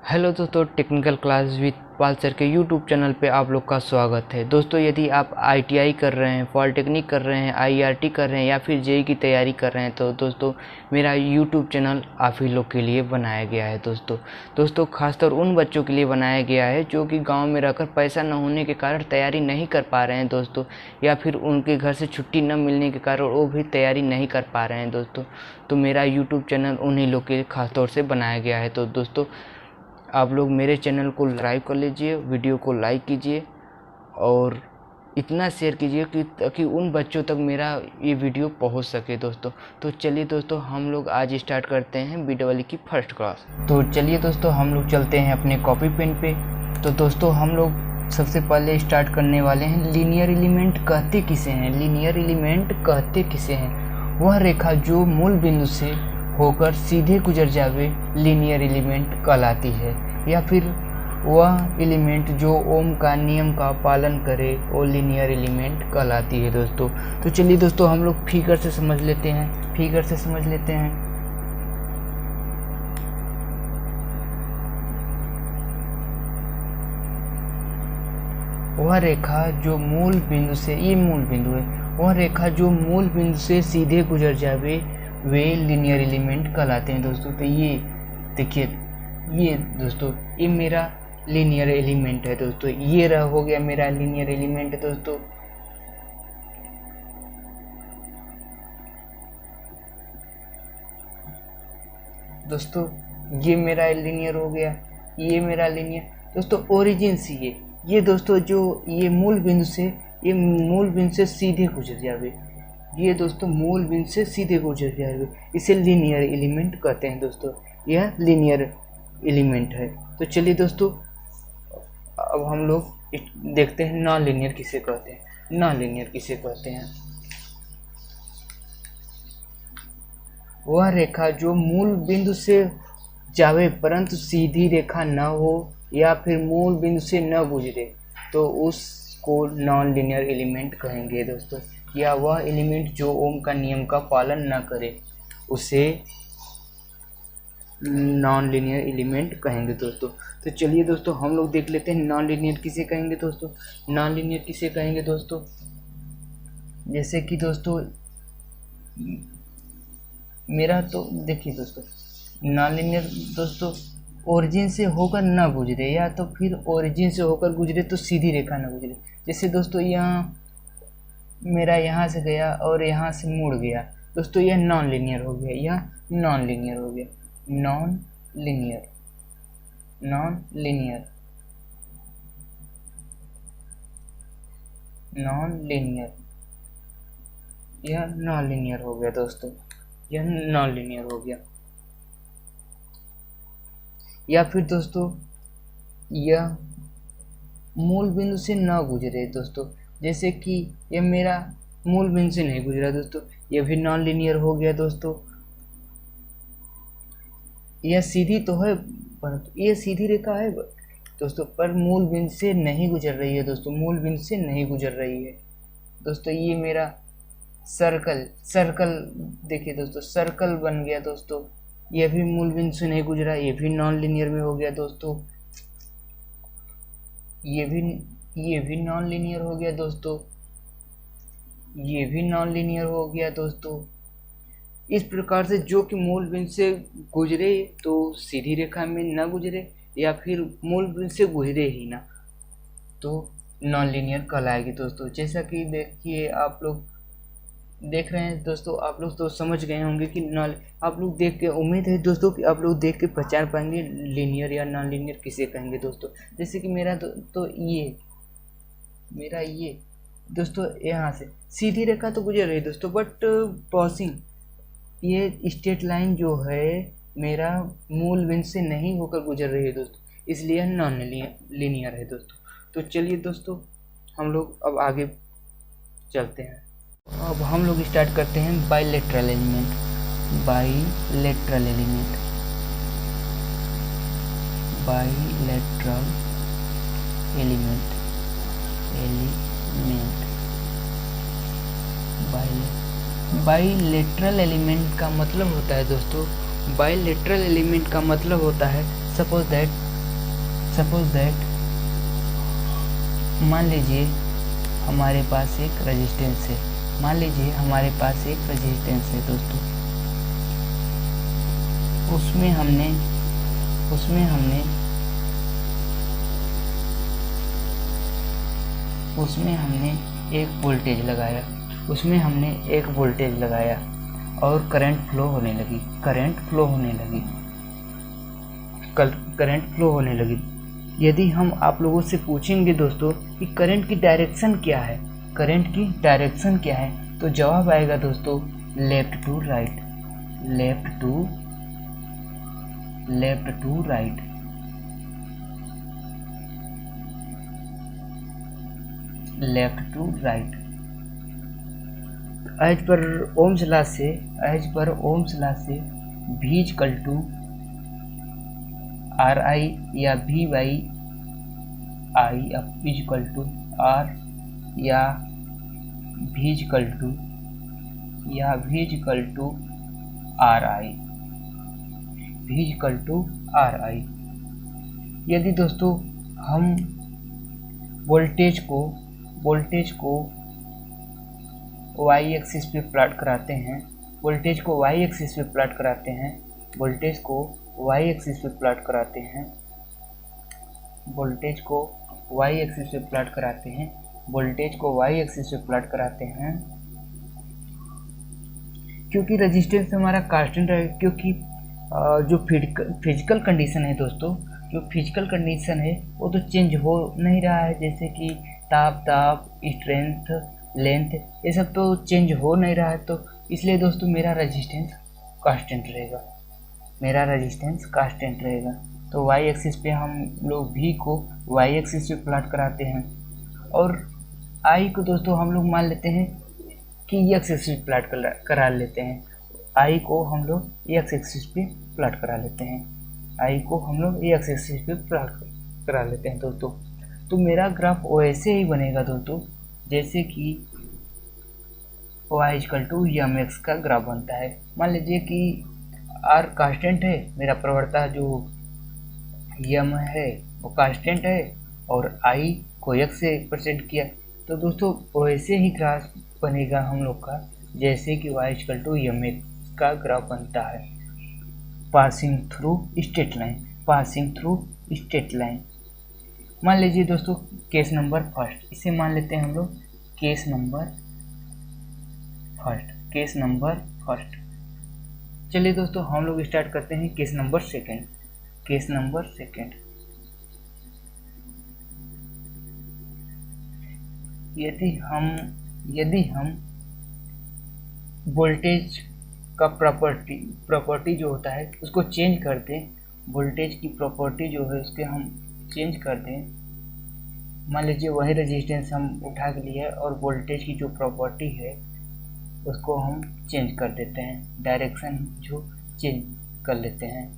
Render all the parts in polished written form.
Hello दोस्तों, technical class with Pal sir के YouTube channel पे आप लोग का स्वागत है। दोस्तों, यदि आप आईटीआई कर रहे हैं, पॉलिटेक्निक कर रहे हैं, आईआरटी कर रहे हैं या फिर जेई की तैयारी कर रहे हैं तो दोस्तों मेरा यूट्यूब चैनल आप ही लोग के लिए बनाया गया है। दोस्तों खासतौर उन बच्चों के लिए बनाया गया है जो कि गांव में रहकर पैसा न होने के कारण तैयारी नहीं कर पा रहे हैं दोस्तों, या फिर उनके घर से छुट्टी न मिलने के कारण वो भी तैयारी नहीं कर पा रहे हैं दोस्तों। तो मेरा यूट्यूब चैनल उन्हीं लोग के लिए खासतौर से बनाया गया है। तो दोस्तों आप लोग मेरे चैनल को सब्सक्राइब कर लीजिए, वीडियो को लाइक कीजिए और इतना शेयर कीजिए कि ताकि उन बच्चों तक मेरा ये वीडियो पहुंच सके दोस्तों। तो चलिए दोस्तों हम लोग आज स्टार्ट करते हैं वीडियो वाली की फर्स्ट क्लास। तो चलिए दोस्तों हम लोग चलते हैं अपने कॉपी पेन पे। तो दोस्तों हम लोग सबसे पहले स्टार्ट करने वाले हैं लीनियर एलिमेंट कहते किसे हैं। लीनियर एलिमेंट कहते किसे हैं? वह रेखा जो मूल बिंदु से होकर सीधे गुजर जावे लीनियर एलिमेंट कहलाती है, या फिर वह एलिमेंट जो ओम का नियम का पालन करे वो लीनियर एलिमेंट कहलाती है दोस्तों। तो चलिए दोस्तों हम लोग फिगर से समझ लेते हैं। वह रेखा जो मूल बिंदु से, ये मूल बिंदु है, वह रेखा जो मूल बिंदु से सीधे गुजर जावे वे लीनियर एलिमेंट कहलाते हैं दोस्तों। तो ये देखिए, ये दोस्तों ये मेरा लीनियर एलिमेंट है दोस्तों। ये रहा हो गया मेरा लीनियर एलिमेंट है दोस्तों। दोस्तों ये मेरा लीनियर हो गया, ये मेरा लीनियर दोस्तों। ओरिजिन से ये दोस्तों जो ये मूल बिंदु से सीधे गुजर जावे, ये दोस्तों मूल बिंदु से सीधे गुजर जाएगा, इसे लीनियर एलिमेंट कहते हैं दोस्तों। यह लीनियर एलिमेंट है। तो चलिए दोस्तों अब हम लोग देखते हैं नॉन लीनियर किसे कहते हैं। नॉन लीनियर किसे कहते हैं? वह रेखा जो मूल बिंदु से जावे परंतु सीधी रेखा न हो या फिर मूल बिंदु से न गुजरे तो उसको नॉन लीनियर एलिमेंट कहेंगे दोस्तों। या वह एलिमेंट जो ओम का नियम का पालन न करे उसे नॉन लीनियर एलिमेंट कहेंगे दोस्तों। तो चलिए दोस्तों हम लोग देख लेते हैं नॉन लीनियर किसे कहेंगे दोस्तों। नॉन लीनियर किसे कहेंगे दोस्तों? जैसे कि दोस्तों मेरा तो देखिए दोस्तों, नॉन लीनियर दोस्तों ओरिजिन से होकर न गुजरे, या तो फिर ओरिजिन से होकर गुजरे तो सीधी रेखा न गुजरे। जैसे दोस्तों यहाँ मेरा यहाँ से गया और यहाँ से मुड़ गया दोस्तों, यह नॉन लीनियर हो गया, यह नॉन लीनियर हो गया। Non linear, non linear, non linear, यह नॉन लीनियर हो गया दोस्तों, यह नॉन लीनियर हो गया। या फिर दोस्तों यह मूल बिंदु से न गुजरे दोस्तों, जैसे कि यह मेरा मूल बिंदु से नहीं गुजरा दोस्तों, यह भी नॉन लीनियर हो गया दोस्तों। यह सीधी तो है परंतु यह सीधी रेखा है दोस्तों, पर मूल बिंदु से नहीं गुजर रही है दोस्तों, मूल बिंदु से नहीं गुजर रही है दोस्तों। ये मेरा सर्कल देखिए दोस्तों, सर्कल बन गया दोस्तों, यह भी मूल बिंदु से नहीं गुजरा, ये भी नॉन लीनियर में हो गया दोस्तों। ये भी नॉन लीनियर हो गया दोस्तों, ये भी नॉन लीनियर हो गया दोस्तों। इस प्रकार से जो कि मूल बिंदु से गुजरे तो सीधी रेखा में न गुजरे, या फिर मूल बिंदु से गुजरे ही ना, तो नॉन लीनियर कहलाएगी दोस्तों। जैसा कि देखिए आप लोग देख रहे हैं दोस्तों, आप लोग तो समझ गए होंगे कि आप लोग देख के, उम्मीद है दोस्तों कि आप लोग देख के पहचान पाएंगे लीनियर या नॉन लीनियर किसे कहेंगे दोस्तों। जैसे कि मेरा तो ये दोस्तों यहाँ से सीधी रेखा तो गुजर रही है दोस्तों, बट क्रॉसिंग ये स्ट्रेट लाइन जो है मेरा मूल बिंदु से नहीं होकर गुजर रही है दोस्तों, इसलिए नॉन लीनियर है दोस्तों। तो चलिए दोस्तों हम लोग अब आगे चलते हैं। अब हम लोग स्टार्ट करते हैं bilateral element. Bilateral element, bilateral element, bilateral element का मतलब होता है दोस्तों, बाइलेटरल एलिमेंट का मतलब होता है सपोज दैट सपोज दैट मान लीजिए हमारे पास एक रेजिस्टेंस है, मान लीजिए हमारे पास एक रेजिस्टेंस है दोस्तों, उसमें हमने एक वोल्टेज लगाया और करंट फ्लो होने लगी। यदि हम आप लोगों से पूछेंगे दोस्तों कि करंट की डायरेक्शन क्या है, तो जवाब आएगा दोस्तों left to right. As per Ohm's law से V इक्वल टू RI या V by I equal to R या V इक्वल टू RI। यदि दोस्तों हम वोल्टेज को y एक्सिस पे प्लॉट कराते हैं, क्योंकि रेजिस्टेंस हमारा कांस्टेंट है, क्योंकि जो फिजिकल कंडीशन है दोस्तों, वो तो चेंज हो नहीं रहा है, जैसे कि ताप, स्ट्रेंथ, लेंथ, ये सब तो चेंज हो नहीं रहा है, तो इसलिए दोस्तों मेरा रेजिस्टेंस कांस्टेंट रहेगा। तो y एक्सिस पे हम लोग v को y एक्सिस पे प्लॉट कराते हैं और i को दोस्तों हम लोग मान लेते हैं कि x एक्सिस पे प्लॉट करा लेते हैं। i को हम लोग x एक्सिस पे प्लॉट करा लेते हैं दोस्तों। तो मेरा ग्राफ वैसे ही बनेगा दोस्तों जैसे कि y इक्वल टू mx का ग्राफ बनता है। मान लीजिए कि r कांस्टेंट है, मेरा प्रवणता जो m है वो कांस्टेंट है और i को x से रिप्रेजेंट किया, तो दोस्तों वैसे ही ग्राफ बनेगा हम लोग का जैसे कि y इक्वल टू mx का ग्राफ बनता है, पासिंग थ्रू स्ट्रेट लाइन। मान लीजिए दोस्तों केस नंबर फर्स्ट, इसे मान लेते हैं हम लोग केस नंबर फर्स्ट। चलिए दोस्तों हम लोग स्टार्ट करते हैं केस नंबर सेकंड। यदि हम वोल्टेज का प्रॉपर्टी जो होता है उसको चेंज कर दें, वोल्टेज की प्रॉपर्टी जो है उसके हम चेंज कर दें, मान लीजिए वही रेजिस्टेंस हम उठा के लिए और वोल्टेज की जो प्रॉपर्टी है उसको हम चेंज कर देते हैं, डायरेक्शन जो चेंज कर लेते हैं,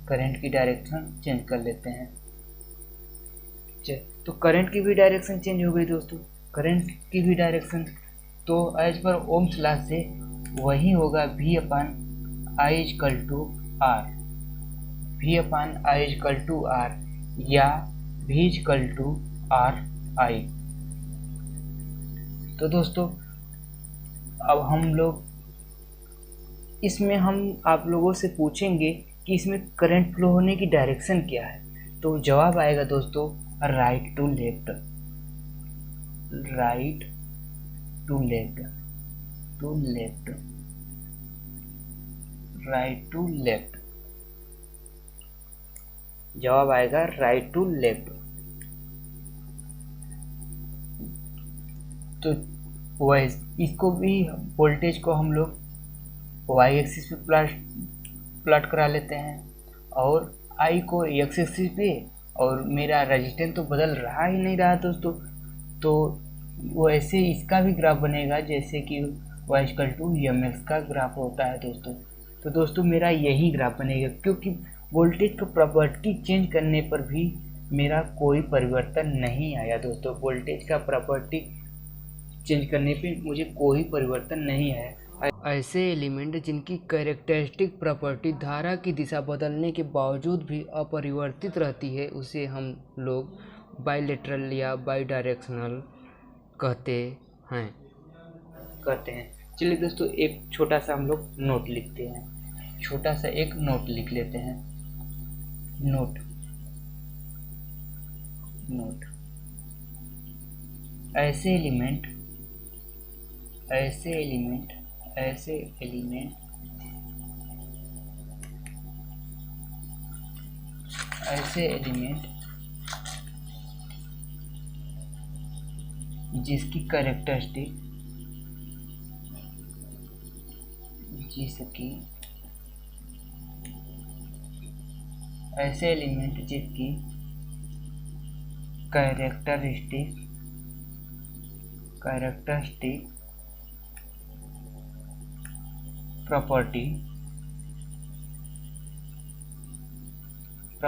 करंट की डायरेक्शन चेंज कर लेते हैं। तो करंट की भी डायरेक्शन चेंज हो गई दोस्तों, तो एज पर ओम्स लॉ से वही होगा V upon I equal to R या V इक्वल टू RI। तो दोस्तों अब इसमें हम आप लोगों से पूछेंगे कि इसमें करंट फ्लो होने की डायरेक्शन क्या है, तो जवाब आएगा दोस्तों राइट टू लेफ्ट, जवाब आएगा राइट टू लेफ्ट। तो इसको भी वोल्टेज को हम लोग y एक्सिस पे प्लॉट करा लेते हैं और I को x एक्सिस पे, और मेरा रेजिस्टेंस तो बदल रहा ही नहीं रहा दोस्तों, तो वैसे इसका भी ग्राफ बनेगा जैसे कि y इक्वल टू mx का ग्राफ होता है दोस्तों। तो दोस्तों मेरा यही ग्राफ बनेगा, क्योंकि वोल्टेज का प्रॉपर्टी चेंज करने पर भी मेरा कोई परिवर्तन नहीं आया दोस्तों, वोल्टेज का प्रॉपर्टी चेंज करने पे मुझे कोई परिवर्तन नहीं आया। ऐसे एलिमेंट जिनकी कैरेक्टरिस्टिक प्रॉपर्टी धारा की दिशा बदलने के बावजूद भी अपरिवर्तित रहती है, उसे हम लोग बाइलेटरल या बाइडायरेक्शनल कहते हैं। चलिए दोस्तों, एक छोटा सा हम लोग नोट लिखते हैं। छोटा सा एक नोट लिख लेते हैं। नोट ऐसे एलिमेंट जिसकी कैरेक्टरिस्टिक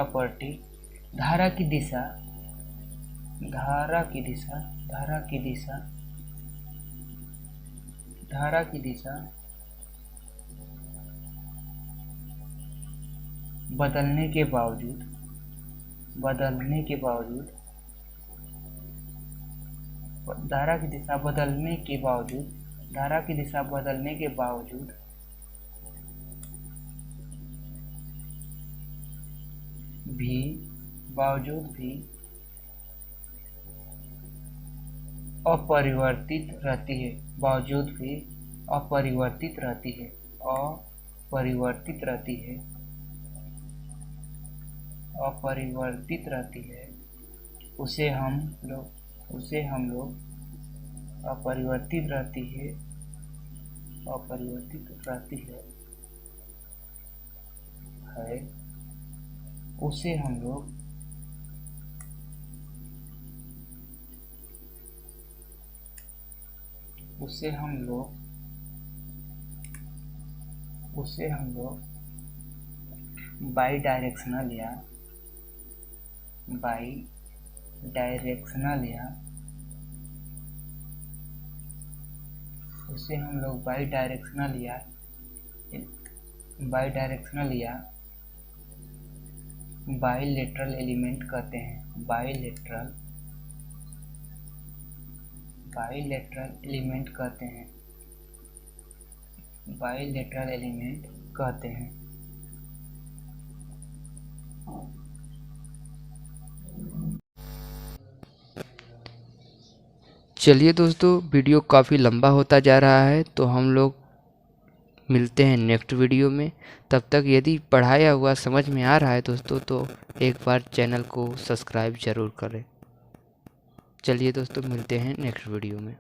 प्रॉपर्टी धारा की दिशा बदलने के बावजूद भी अपरिवर्तित रहती है, उसे हम लोग अपरिवर्तित रहती है उसे हम लोग बाइडायरेक्शनल या बाइलेटरल एलिमेंट कहते हैं। बाइलेटरल एलिमेंट कहते हैं। चलिए दोस्तों, वीडियो काफ़ी लंबा होता जा रहा है, तो हम लोग मिलते हैं नेक्स्ट वीडियो में। तब तक यदि पढ़ाया हुआ समझ में आ रहा है दोस्तों, तो एक बार चैनल को सब्सक्राइब ज़रूर करें। चलिए दोस्तों, मिलते हैं नेक्स्ट वीडियो में।